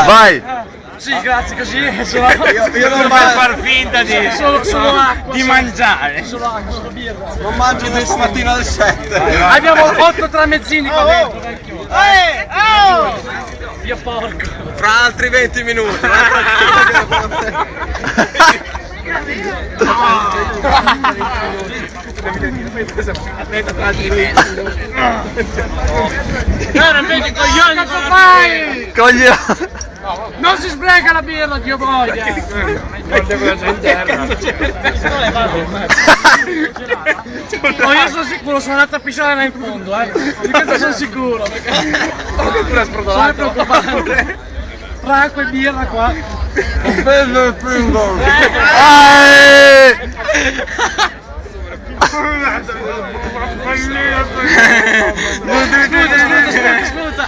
Vai! Sì, grazie, così io non voglio far finta di mangiare. Solo acqua, solo birra. Non mangio adesso mattina alle 7. Abbiamo 8 tramezzini qua dentro, vecchio. Io porco. Fra altri 20 minuti. Non vedi coglioni, cosa fai? Coglione! Non si spreca la birra, Dio voglia! Oh, io sono sicuro, sono andato a pisciare là in fondo, di questo sono sicuro, perché sono preoccupato. Tra acqua e birra qua. Bello il Pringle. Scusa.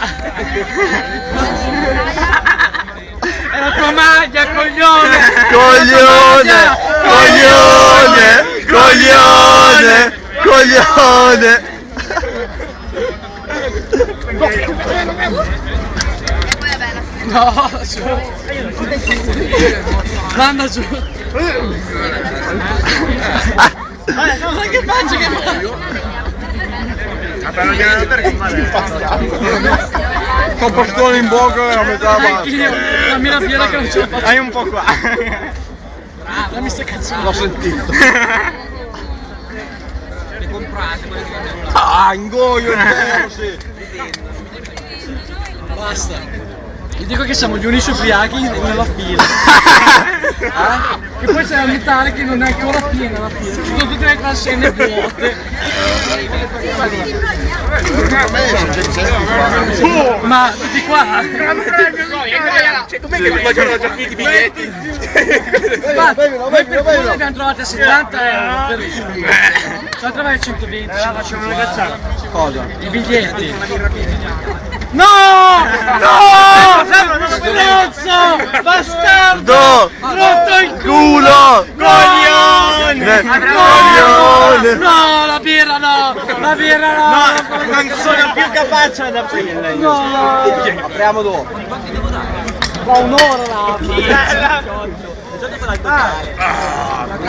È la tua maglia, coglione! Coglione! Coglione! Coglione! No, su! Manda su! Ma che faccio che Con postone in bocca e a metà anch'io! Dammi la birra che non ce la faccio! Hai un po' qua. Dammi sta cazzata! L'ho sentito. Le comprate quelle che ingoio sì. Basta! Gli dico che siamo gli unici ubriachi nella fila. Che poi c'è la metà che non è ancora piena la fila. Ci sono tutte le transenne vuote. Ma tutti qua? Com'è che mi facevano già finiti i biglietti? Noi per cui li abbiamo trovati a 70 euro per la trovai a 120. Facciamo una cazzata. Cosa? I biglietti. No! No! Stronzo! Bastardo! Rotto il Culo! Coglione! Coglione! No, la birra no! La birra no! Non sono più capace ad aprirla io. No! Apriamo dopo. Tra un'ora la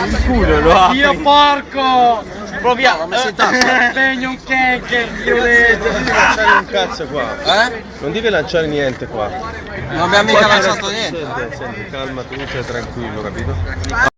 Il culo no? Io porco! Proviamo, ma sei Impegno un cake, io leggo! Non devi lanciare un cazzo qua. Non devi lanciare niente qua. Non abbiamo mica lanciato niente. Senti, calma tu, sei tranquillo, capito?